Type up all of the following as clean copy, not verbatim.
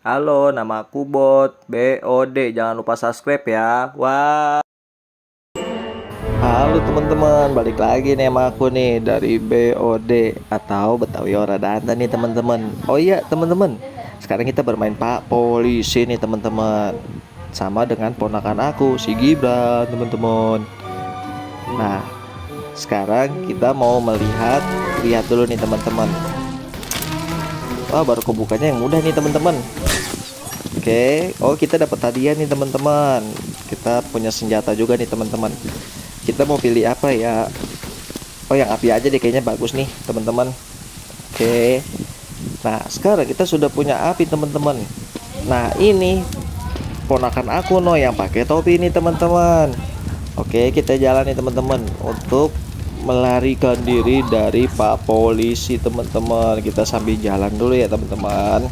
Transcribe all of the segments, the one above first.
Halo, nama aku Bot, BOD. Jangan lupa subscribe ya. Wah. Halo teman-teman, balik lagi nih sama aku nih dari BOD atau Betawi Ora Danta nih teman-teman. Oh iya teman-teman, sekarang kita bermain Pak Polisi nih teman-teman. Sama dengan ponakan aku, si Gibran teman-teman. Nah, sekarang kita mau lihat dulu nih teman-teman. Wah, baru kebukanya yang mudah nih teman-teman. Oke, oh kita dapat hadiah nih teman-teman. Kita punya senjata juga nih teman-teman. Kita mau pilih apa ya? Oh yang api aja deh kayaknya bagus nih teman-teman. Oke. Nah sekarang kita sudah punya api teman-teman. Nah ini ponakan aku no yang pakai topi ini teman-teman. Oke kita jalan nih teman-teman untuk melarikan diri dari Pak Polisi teman-teman. Kita sambil jalan dulu ya teman-teman.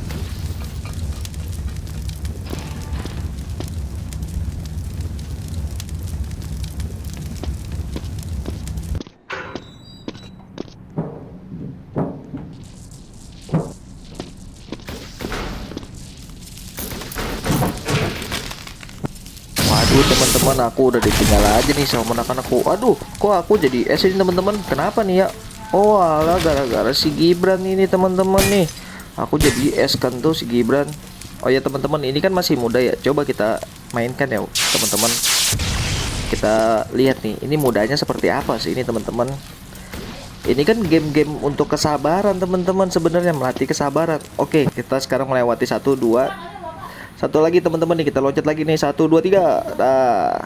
Waduh teman-teman, aku udah ditinggal aja nih sama ponakan aku. Aduh, kok aku jadi es ini teman-teman? Kenapa nih ya? Oh alah, gara-gara si Gibran ini teman-teman nih. Aku jadi es kan tuh si Gibran. Oh ya teman-teman, ini kan masih muda ya. Coba kita mainkan ya teman-teman. Kita lihat nih, ini mudanya seperti apa sih ini teman-teman. Ini kan game-game untuk kesabaran teman-teman, sebenarnya melatih kesabaran. Oke, kita sekarang melewati satu dua. Satu lagi teman-teman nih, kita loncat lagi nih. Satu, dua, tiga. Nah,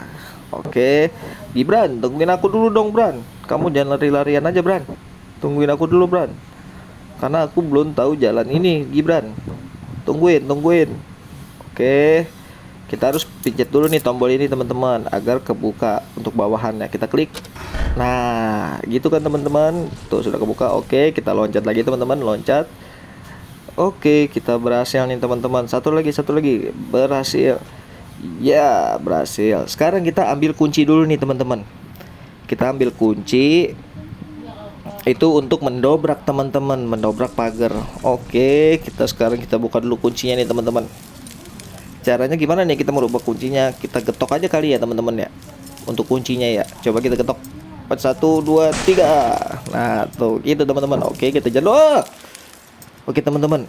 oke. Gibran, tungguin aku dulu dong, Bran. Kamu jangan lari-larian aja, Bran. Tungguin aku dulu, Bran. Karena aku belum tahu jalan ini, Gibran. Tungguin. Oke. Kita harus pijat dulu nih tombol ini, teman-teman, agar kebuka untuk bawahannya. Kita klik. Nah, gitu kan, teman-teman. Tuh, sudah kebuka. Oke, kita loncat lagi, teman-teman. Loncat. Oke, kita berhasil nih teman-teman. Satu lagi, berhasil. Ya, berhasil. Sekarang kita ambil kunci dulu nih teman-teman. Kita ambil kunci itu untuk mendobrak teman-teman, mendobrak pagar. Oke, kita buka dulu kuncinya nih teman-teman. Caranya gimana nih kita merubah kuncinya? Kita getok aja kali ya teman-teman ya. Untuk kuncinya ya. Coba kita getok. 1, 2, 3. Nah, tuh gitu teman-teman. Oke, kita jalan. Oke teman-teman,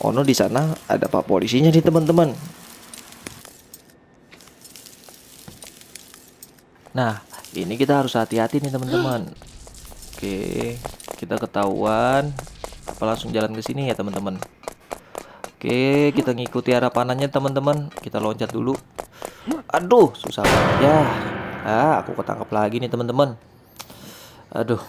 Ono di sana ada Pak Polisinya nih teman-teman. Nah, ini kita harus hati-hati nih teman-teman. Oke, kita ketahuan. Apa langsung jalan ke sini ya teman-teman? Oke, kita ngikuti arah panahnya teman-teman. Kita loncat dulu. Aduh, susah banget ya. Aku ketangkep lagi nih teman-teman. Aduh,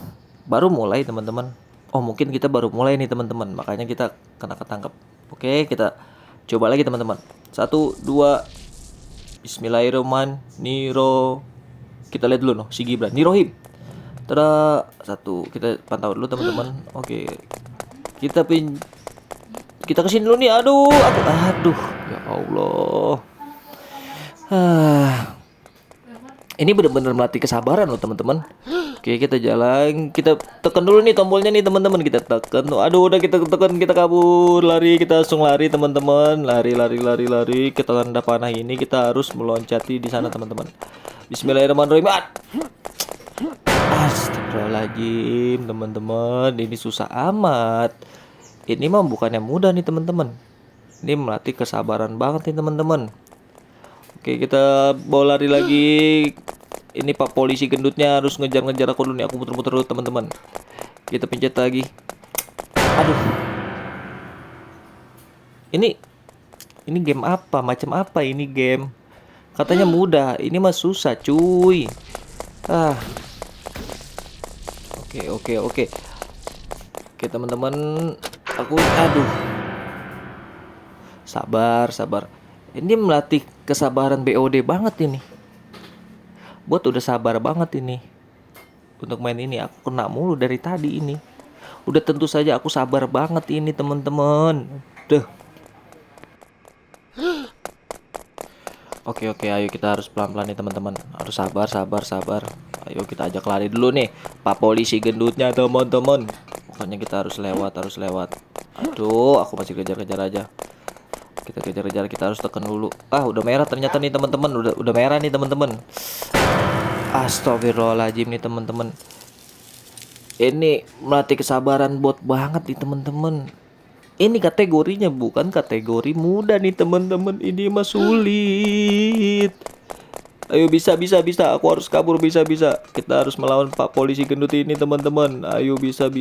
baru mulai teman-teman. Oh mungkin kita baru mulai nih teman-teman, makanya kita kena ketangkep. Oke, kita coba lagi teman-teman. Satu, dua. Bismillahirrahmanirrahim. Kita lihat dulu no, si Gibran. Nirohim. Tada, satu. Kita pantau dulu teman-teman. Oke. Kita kita kesini dulu nih. Aduh, ya Allah. Ini benar-benar melatih kesabaran loh teman-teman. Oke, kita jalan. Kita tekan dulu nih tombolnya nih teman-teman. Kita tekan. Aduh, udah kita tekan, kita kabur, lari, kita langsung lari teman-teman. Lari. Kita tanda panah ini kita harus meloncati di sana teman-teman. Bismillahirrahmanirrahim. Astagfirullahaladzim teman-teman. Ini susah amat. Ini mah bukannya mudah nih teman-teman. Ini melatih kesabaran banget nih teman-teman. Oke, kita bawa lari lagi. Ini Pak Polisi gendutnya harus ngejar-ngejar aku dulu nih. Aku muter-muter dulu teman-teman. Kita pencet lagi. Aduh. Ini game apa? Macam apa ini game? Katanya mudah. Ini mah susah, cuy. Oke. Oke, teman-teman. Aduh. Sabar. Ini melatih kesabaran BOD banget ini. Buat udah sabar banget ini untuk main ini. Aku kena mulu dari tadi ini. Udah tentu saja aku sabar banget ini teman-teman. Duh. Oke, ayo kita harus pelan-pelan nih teman-teman. Harus sabar. Ayo kita ajak lari dulu nih Pak Polisi gendutnya teman-teman. Pokoknya kita harus lewat. Aduh, aku masih kejar-kejar aja. Kita kejar-kejar, kita harus tekan dulu. Udah merah ternyata nih teman-teman. Udah merah nih teman-teman. Astagfirullahaladzim nih teman-teman. Ini melatih kesabaran bot banget nih teman-teman. Ini kategorinya bukan kategori mudah nih teman-teman. Ini mah sulit. Ayo bisa. Aku harus kabur bisa. Kita harus melawan Pak Polisi gendut ini teman-teman. Ayo bisa.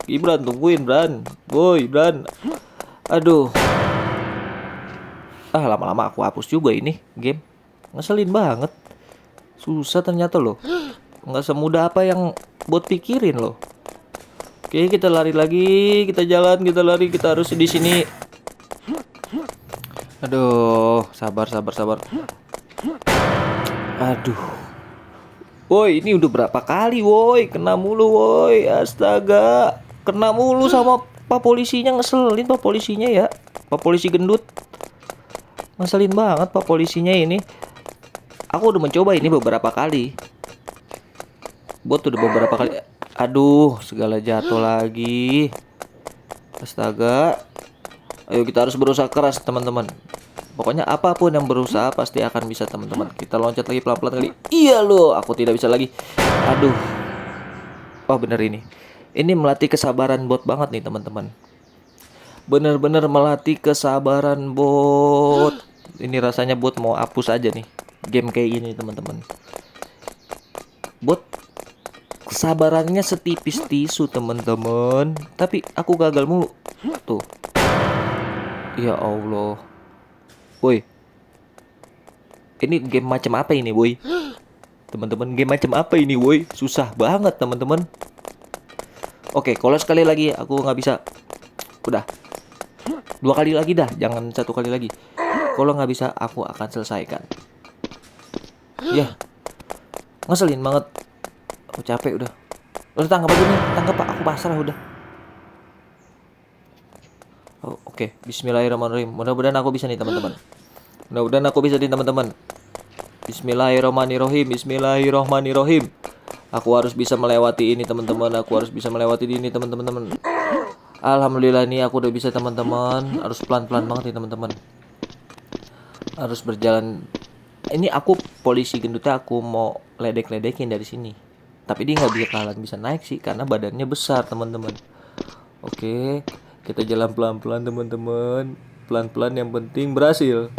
Gibran tungguin Bran. Boy Bran. Aduh. Lama-lama aku hapus juga ini game. Ngeselin banget. Susah ternyata loh. Nggak semudah apa yang bot pikirin loh. Oke, kita lari lagi, kita jalan, kita lari, kita harus di sini. Aduh, sabar. Aduh. Woi, ini udah berapa kali woi, kena mulu woi. Astaga. Kena mulu sama Pak Polisinya, ngeselin Pak Polisinya ya. Pak Polisi gendut. Ngeselin banget Pak Polisinya ini. Aku udah mencoba ini beberapa kali. Bot udah beberapa kali. Aduh, segala jatuh lagi. Astaga. Ayo kita harus berusaha keras teman-teman. Pokoknya apapun yang berusaha pasti akan bisa teman-teman. Kita loncat lagi pelan-pelan kali. Iya loh, aku tidak bisa lagi. Aduh. Oh bener ini. Ini melatih kesabaran bot banget nih teman-teman. Bener-bener melatih kesabaran bot. Ini rasanya bot mau hapus aja nih game kayak gini teman-teman. Bot kesabarannya setipis tisu teman-teman. Tapi aku gagal mulu. Tuh. Ya Allah. Woi. Ini game macam apa ini, woi? Teman-teman, game macam apa ini, woi? Susah banget, teman-teman. Oke, kalau sekali lagi aku nggak bisa. Udah. 2 kali lagi dah, jangan 1 kali lagi. Kalau nggak bisa, aku akan selesaikan. Ya. Ngeselin banget. Aku capek udah. Udah tangkap aja nih, tangkap Pak. Aku pasrah udah. Oke. Bismillahirrahmanirrahim. Mudah-mudahan aku bisa nih teman-teman. Bismillahirrahmanirrahim. Aku harus bisa melewati ini teman-teman. Alhamdulillah nih aku udah bisa teman-teman. Harus pelan-pelan banget nih teman-teman. Harus berjalan. Ini aku polisi gendutnya aku mau ledek-ledekin dari sini. Tapi dia nggak bakalan bisa naik sih karena badannya besar teman-teman. Oke, kita jalan pelan-pelan teman-teman. Pelan-pelan yang penting berhasil.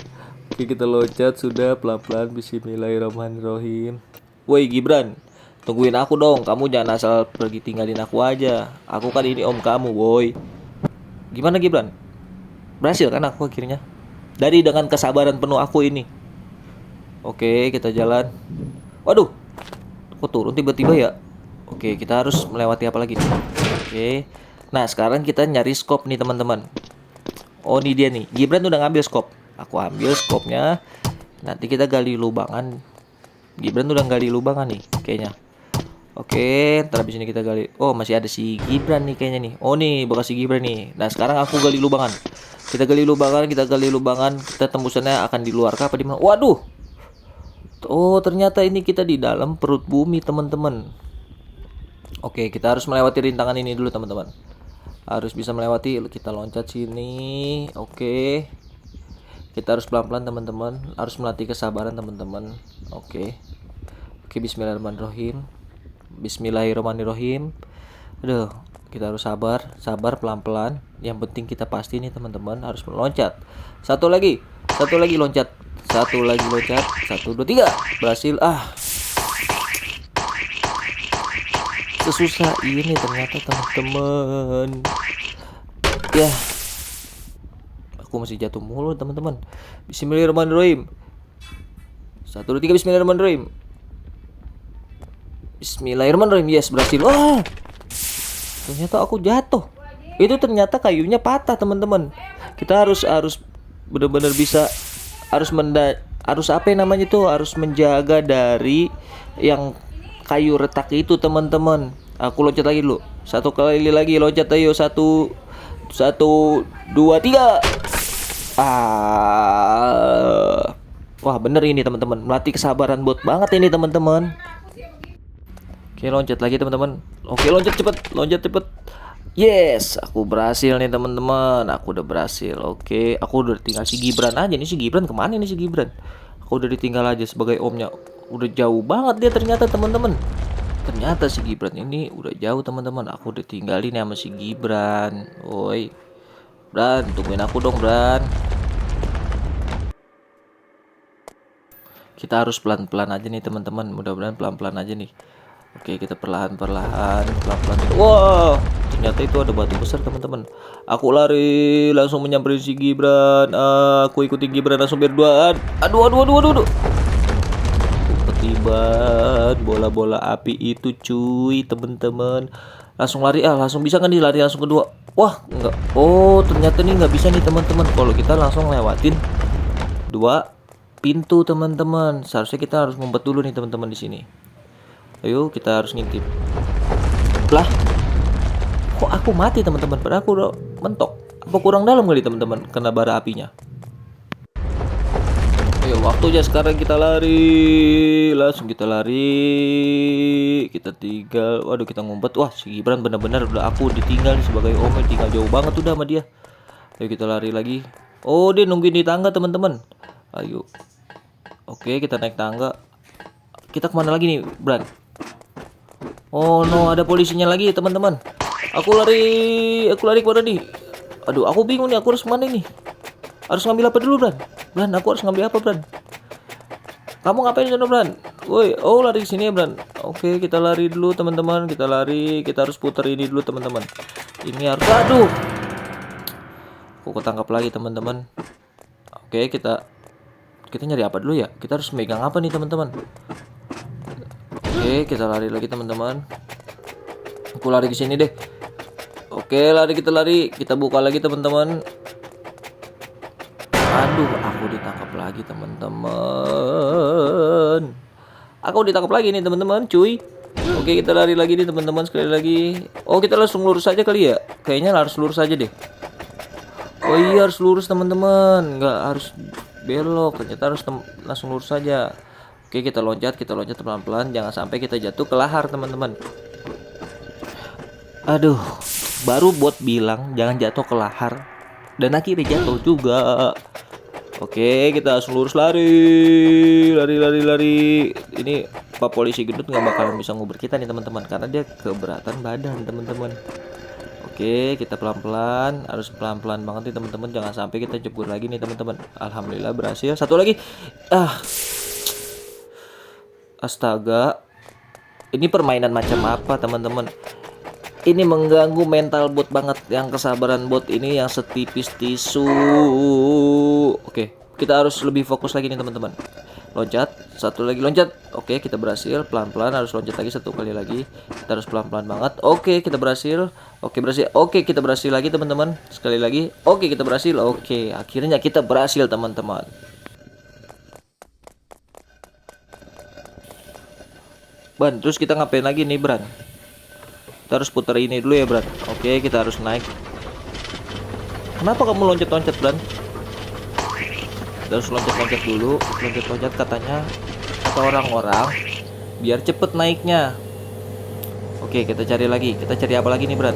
Oke, kita loncat sudah pelan-pelan. Bismillahirrahmanirrahim. Woi Gibran, tungguin aku dong. Kamu jangan asal pergi tinggalin aku aja. Aku kan ini om kamu, woi. Gimana Gibran? Berhasil kan aku akhirnya? Dari dengan kesabaran penuh aku ini. Oke, kita jalan. Waduh, kok turun tiba-tiba ya? Oke, kita harus melewati apa lagi nih? Oke. Nah, sekarang kita nyari scope nih teman-teman. Oh, ini dia nih. Gibran udah ngambil scope. Aku ambil scope-nya. Nanti kita gali lubangan. Gibran udah gali lubangan nih kayaknya. Oke, ntar habis ini kita gali. Oh, masih ada si Gibran nih kayaknya nih. Oh, nih bekas si Gibran nih. Nah, sekarang aku gali lubangan. Kita gali lubangan. Kita tembusannya akan di luar kah apa di mana? Waduh. Oh, ternyata ini kita di dalam perut bumi, teman-teman. Oke, kita harus melewati rintangan ini dulu, teman-teman. Harus bisa melewati. Kita loncat sini. Oke. Kita harus pelan-pelan, teman-teman. Harus melatih kesabaran, teman-teman. Oke. Oke, Bismillahirrahmanirrahim. Aduh, kita harus sabar pelan-pelan. Yang penting kita pasti nih, teman-teman, harus meloncat. Satu lagi loncat. 1 lagi loncat. 1 2 3. Berhasil. Sesusah ini ternyata teman-teman. Ya. Aku masih jatuh mulu teman-teman. Bismillahirrahmanirrahim. 1 2 3 Bismillahirrahmanirrahim. Yes, berhasil. Ternyata aku jatuh. Itu ternyata kayunya patah, teman-teman. Kita harus benar-benar bisa harus apa namanya itu, harus menjaga dari yang kayu retak itu, teman-teman. Aku loncat lagi dulu. 1 kali lagi loncat, ayo. 1 2 3. Wah, bener ini teman-teman. Melatih kesabaran bot banget ini, teman-teman. Oke, loncat lagi, teman-teman. Oke, loncat cepet. Yes, aku berhasil nih teman-teman. Aku udah berhasil. Oke, aku udah tinggal si Gibran aja nih. Si Gibran kemana nih si Gibran? Aku udah ditinggal aja sebagai omnya. Udah jauh banget dia ternyata teman-teman. Ternyata si Gibran ini udah jauh teman-teman. Aku udah tinggalin sama si Gibran. Woi, Bran, tungguin aku dong, Bran. Kita harus pelan-pelan aja nih teman-teman. Mudah-mudahan pelan-pelan aja nih. Oke, kita perlahan-perlahan, pelan-pelan. Wow, ternyata itu ada batu besar teman-teman. Aku lari langsung menyamperin si Gibran. Aku ikutin Gibran langsung berduaan. Aduh, aduh, aduh, aduh, aduh. Ketiban bola-bola api itu cuy teman-teman. Langsung lari, langsung bisa nggak nih lari langsung kedua? Wah, enggak. Oh, ternyata nih nggak bisa nih teman-teman. Kalau kita langsung lewatin dua pintu teman-teman. Seharusnya kita harus ngumpet dulu nih teman-teman di sini. Ayo, kita harus ngintip. Lah, kok aku mati teman-teman? Padahal aku udah mentok. Apa kurang dalam kali teman-teman kena bara apinya? Ayo, waktunya sekarang kita lari. Langsung kita lari. Kita tinggal. Waduh, kita ngumpet. Wah, si Gibran benar-benar udah aku ditinggal nih sebagai omnya. Tinggal jauh banget udah sama dia. Ayo kita lari lagi. Oh, dia nungguin di tangga teman-teman. Ayo. Oke, kita naik tangga. Kita kemana lagi nih, Bran? Oh no, ada polisinya lagi teman-teman. Aku lari kemana nih? Aduh, aku bingung nih, aku harus kemana nih? Harus ngambil apa dulu, Bran? Bran, aku harus ngambil apa, Bran? Kamu ngapain di sana, Bran? Woi, oh lari sini ya, Bran. Oke, kita lari dulu teman-teman. Kita lari, kita harus putar ini dulu teman-teman. Ini harus, aduh. Aku ketangkap lagi teman-teman. Oke, kita nyari apa dulu ya? Kita harus megang apa nih teman-teman? Oke, kita lari lagi teman-teman. Aku lari ke sini deh. Oke, lari kita lari. Kita buka lagi teman-teman. Aduh, aku ditangkap lagi teman-teman. Aku ditangkap lagi nih teman-teman, cuy. Oke, kita lari lagi nih teman-teman sekali lagi. Oh, kita langsung lurus aja kali ya? Kayaknya harus lurus aja deh. Oh iya, harus lurus teman-teman. Nggak harus belok. Ternyata harus langsung lurus saja. Oke, kita loncat pelan-pelan. Jangan sampai kita jatuh ke lahar teman-teman. Aduh, baru bot bilang jangan jatuh ke lahar. Dan akhirnya jatuh juga. Oke, kita langsung lurus lari. Ini Pak Polisi gendut nggak bakalan bisa nguber kita nih teman-teman. Karena dia keberatan badan teman-teman. Oke, kita pelan-pelan, harus pelan-pelan banget nih teman-teman. Jangan sampai kita jebur lagi nih teman-teman. Alhamdulillah berhasil. Satu lagi. Astaga. Ini permainan macam apa teman-teman? Ini mengganggu mental bot banget. Yang kesabaran bot ini yang setipis tisu. Oke, kita harus lebih fokus lagi nih teman-teman. Loncat, satu lagi loncat. Oke, kita berhasil. Pelan-pelan harus loncat lagi satu kali lagi. Kita harus pelan-pelan banget. Oke, kita berhasil. Oke, berhasil. Oke, kita berhasil lagi teman-teman. Sekali lagi. Oke, kita berhasil. Oke, akhirnya kita berhasil teman-teman. Ban, terus kita ngapain lagi nih, Bran? Kita harus putar ini dulu ya, Bran. Oke, kita harus naik. Kenapa kamu loncat-loncat, Bran? Kita harus loncat-loncat dulu. Loncat-loncat katanya kata orang-orang biar cepet naiknya. Oke, kita cari lagi. Kita cari apa lagi nih, Bran?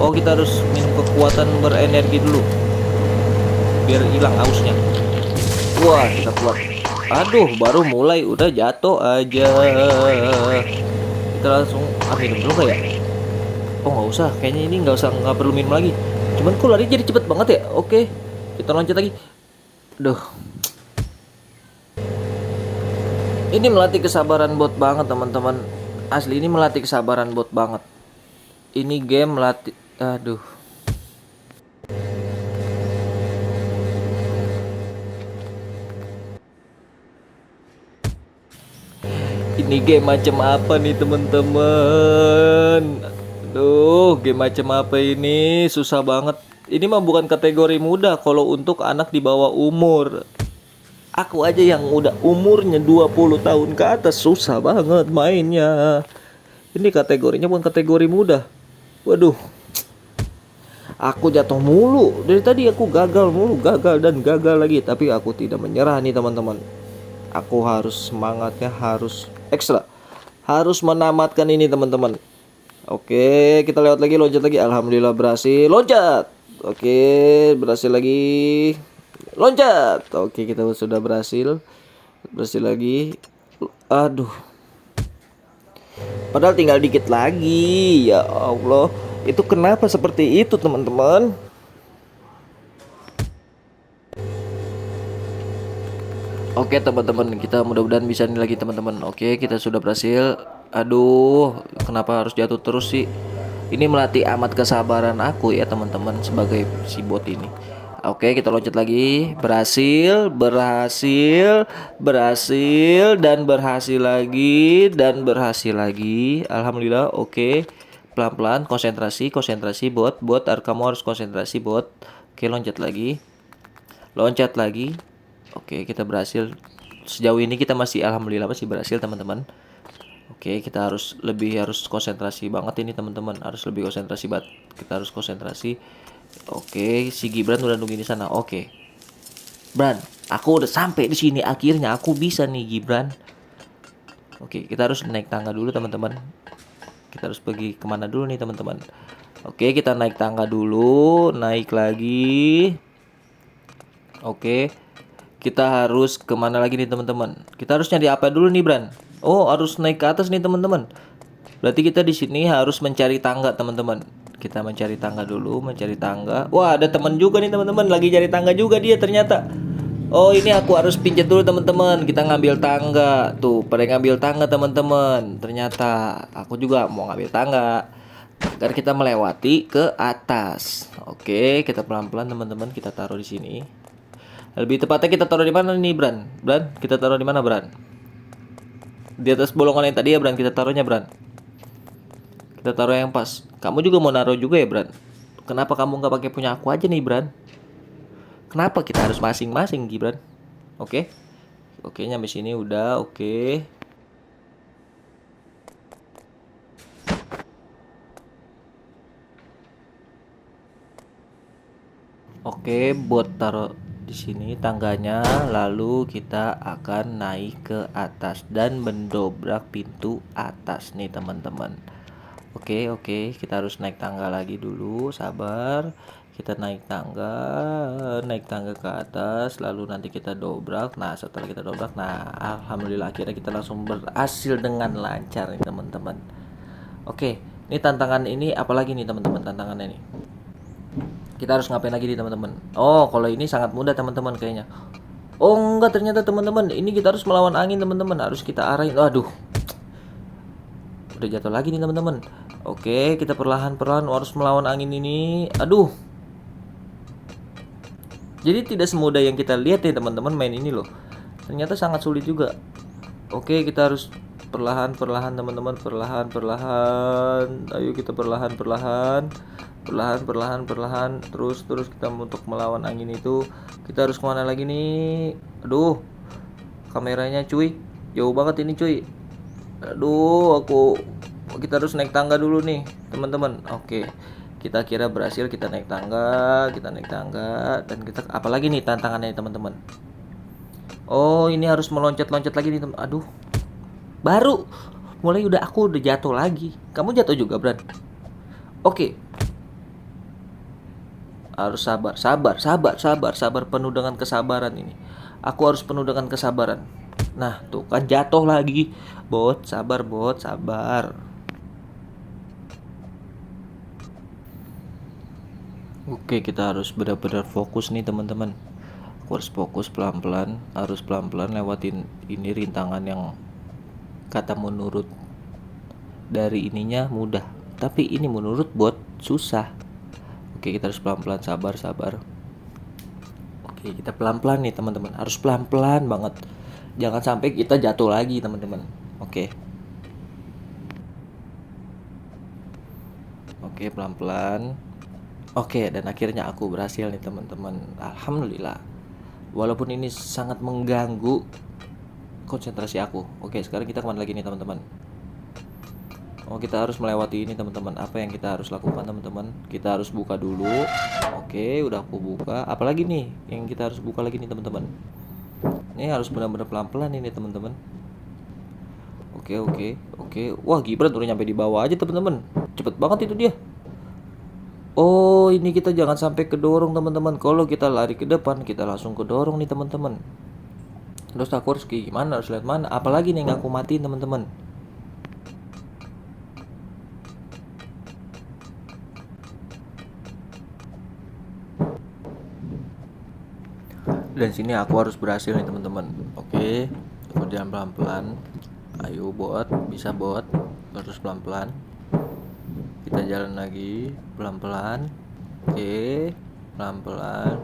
Oh, kita harus minum kekuatan berenergi dulu biar hilang hausnya. Wah, kita kuat. Aduh, baru mulai udah jatuh aja. Kita langsung minum dulu gak ya? Oh, nggak usah, kayaknya ini nggak perlu minum lagi. Cuman kok lari jadi cepet banget ya? Oke, kita loncat lagi. Duh, ini melatih kesabaran bot banget teman-teman. Asli ini melatih kesabaran bot banget. Ini game melatih. Aduh. Ini game macam apa nih teman-teman? Aduh, game macam apa ini? Susah banget. Ini mah bukan kategori mudah kalau untuk anak di bawah umur. Aku aja yang udah umurnya 20 tahun ke atas susah banget mainnya. Ini kategorinya bukan kategori mudah. Waduh. Aku jatuh mulu. Dari tadi aku gagal mulu, gagal dan gagal lagi. Tapi aku tidak menyerah nih teman-teman. Aku harus semangatnya harus ekstra. Harus menamatkan ini teman-teman. Oke, kita lewat lagi, loncat lagi. Alhamdulillah berhasil. Loncat. Oke, berhasil lagi. Loncat. Oke, kita sudah berhasil. Berhasil lagi. Aduh. Padahal tinggal dikit lagi. Ya Allah. Itu kenapa seperti itu, teman-teman? Oke teman-teman, kita mudah-mudahan bisa nih lagi teman-teman. Oke, kita sudah berhasil. Aduh, kenapa harus jatuh terus sih? Ini melatih amat kesabaran aku ya teman-teman sebagai si bot ini. Oke, kita loncat lagi. Berhasil, berhasil, berhasil, dan berhasil lagi, dan berhasil lagi. Alhamdulillah, oke. Pelan-pelan, konsentrasi, konsentrasi bot. Bot, kamu harus konsentrasi bot. Oke, loncat lagi. Loncat lagi. Oke, kita berhasil. Sejauh ini kita masih alhamdulillah masih berhasil, teman-teman. Oke, kita harus konsentrasi banget ini, teman-teman. Harus lebih konsentrasi banget. Kita harus konsentrasi. Oke, si Gibran udah nungguin di sana. Oke. Bran, aku udah sampai di sini, akhirnya aku bisa nih, Gibran. Oke, kita harus naik tangga dulu, teman-teman. Kita harus pergi kemana dulu nih, teman-teman? Oke, kita naik tangga dulu, naik lagi. Oke. Kita harus kemana lagi nih teman-teman? Kita harus nyari apa dulu nih, Bran? Oh, harus naik ke atas nih teman-teman. Berarti kita di sini harus mencari tangga, teman-teman. Kita mencari tangga dulu, mencari tangga. Wah, ada teman juga nih teman-teman, lagi cari tangga juga dia ternyata. Oh, ini aku harus pinjat dulu teman-teman. Kita ngambil tangga. Tuh, pada ngambil tangga teman-teman. Ternyata aku juga mau ngambil tangga agar kita melewati ke atas. Oke, kita pelan-pelan teman-teman, kita taruh di sini. Lebih tepatnya kita taruh di mana nih, Bran? Bran, kita taruh di mana, Bran? Di atas bolongan yang tadi ya, Bran. Kita taruhnya, Bran. Kita taruh yang pas. Kamu juga mau naruh juga ya, Bran? Kenapa kamu nggak pakai punya aku aja nih, Bran? Kenapa kita harus masing-masing, Gibran? Oke. Oke, nyampe sini udah, oke. Oke, buat taruh di sini tangganya, lalu kita akan naik ke atas dan mendobrak pintu atas nih teman-teman. Oke, kita harus naik tangga lagi dulu, sabar. Kita naik tangga ke atas, lalu nanti kita dobrak. Nah, setelah kita dobrak, nah alhamdulillah akhirnya kita langsung berhasil dengan lancar nih teman-teman. Oke, ini tantangan ini apalagi nih teman-teman, tantangannya nih. Kita harus ngapain lagi nih teman-teman? Oh, kalau ini sangat mudah teman-teman kayaknya. Oh enggak, ternyata teman-teman, ini kita harus melawan angin teman-teman. Harus kita arahin. Aduh, udah jatuh lagi nih teman-teman. Oke, kita perlahan-perlahan harus melawan angin ini. Aduh. Jadi tidak semudah yang kita lihat ya teman-teman main ini loh. Ternyata sangat sulit juga. Oke, kita harus perlahan-perlahan teman-teman, perlahan-perlahan. Ayo kita perlahan-perlahan. Perlahan-perlahan terus kita untuk melawan angin itu. Kita harus kemana lagi nih? Aduh, kameranya cuy, jauh banget ini cuy. Aduh, kita harus naik tangga dulu nih teman-teman. Oke, kita kira berhasil, kita naik tangga, dan kita apalagi nih tantangannya teman-teman. Oh, ini harus meloncat-loncat lagi nih teman. Aduh, baru mulai aku udah jatuh lagi. Kamu jatuh juga, Bran? Oke, harus sabar, penuh dengan kesabaran ini. Aku harus penuh dengan kesabaran. Nah, tuh kan jatuh lagi. Bot, sabar. Oke, kita harus benar-benar fokus nih teman-teman. Aku harus fokus pelan-pelan, harus pelan-pelan lewatin ini rintangan yang kata menurut dari ininya mudah, tapi ini menurut bot susah. Oke, kita harus pelan-pelan, sabar. Oke, kita pelan-pelan nih teman-teman, harus pelan-pelan banget. Jangan sampai kita jatuh lagi teman-teman. Oke, pelan-pelan. Oke, dan akhirnya aku berhasil nih teman-teman. Alhamdulillah. Walaupun ini sangat mengganggu konsentrasi aku. Oke, sekarang kita kemana lagi nih teman-teman? Oh, kita harus melewati ini teman-teman. Apa yang kita harus lakukan teman-teman? Kita harus buka dulu. Oke, udah aku buka. Apalagi nih yang kita harus buka lagi nih teman-teman? Ini harus benar-benar pelan-pelan ini teman-teman. Oke. Wah, Gibran udah nyampe di bawah aja teman-teman. cepet banget itu dia. Oh, ini kita jangan sampai kedorong teman-teman. Kalau kita lari ke depan, kita langsung kedorong nih teman-teman. Terus aku harus kayak gimana? Harus lihat mana? Apalagi nih yang aku matiin teman-teman. Dan sini aku harus berhasil nih teman-teman. Oke, aku jalan pelan-pelan. Ayo bot, bisa bot. Terus pelan-pelan. Kita jalan lagi pelan-pelan. Oke, pelan-pelan.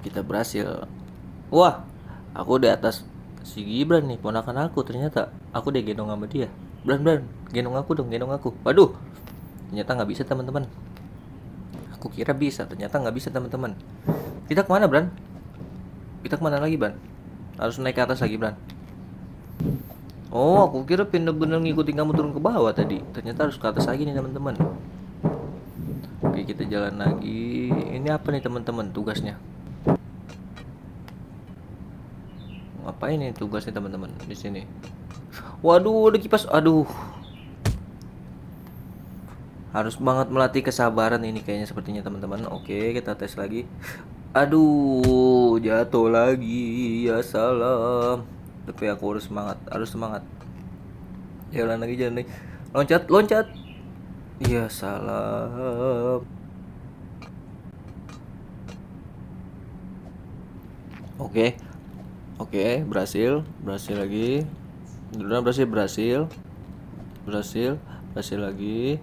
Kita berhasil. Wah, aku di atas si Gibran nih, ponakan aku. Ternyata aku udah gendong sama dia. Bran, gendong aku dong, gendong aku. Waduh, ternyata nggak bisa teman-teman. Aku kira bisa, ternyata nggak bisa teman-teman. Kita kemana, Bran? Kita kemana lagi, Bran? Harus naik ke atas lagi, Bran. Oh, aku kira bener-bener ngikutin kamu turun ke bawah tadi. Ternyata harus ke atas lagi nih, teman-teman. Oke, kita jalan lagi. Ini apa nih, teman-teman, tugasnya? Ngapain nih tugasnya, teman-teman, di sini? Waduh, ada kipas. Aduh. Harus banget melatih kesabaran ini kayaknya sepertinya teman-teman. Oke, kita tes lagi. Aduh, jatuh lagi. Ya salam. Tapi aku harus semangat, harus semangat. Jalan lagi, jalan lagi. Loncat, loncat. Ya salam. Oke. Oke, berhasil. Berhasil lagi. Udah berhasil, berhasil. Berhasil, berhasil lagi.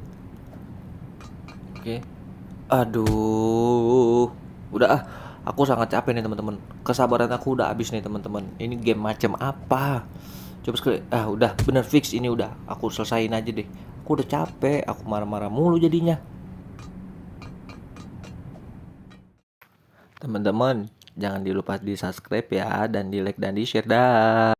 Oke. Aduh. Udah ah. Aku sangat capek nih teman-teman. Kesabaran aku udah habis nih teman-teman. Ini game macam apa? Coba sekali. Udah bener fix ini udah. Aku selesain aja deh. Aku udah capek. Aku marah-marah mulu jadinya. Teman-teman, jangan dilupa di subscribe ya dan di like dan di share dah.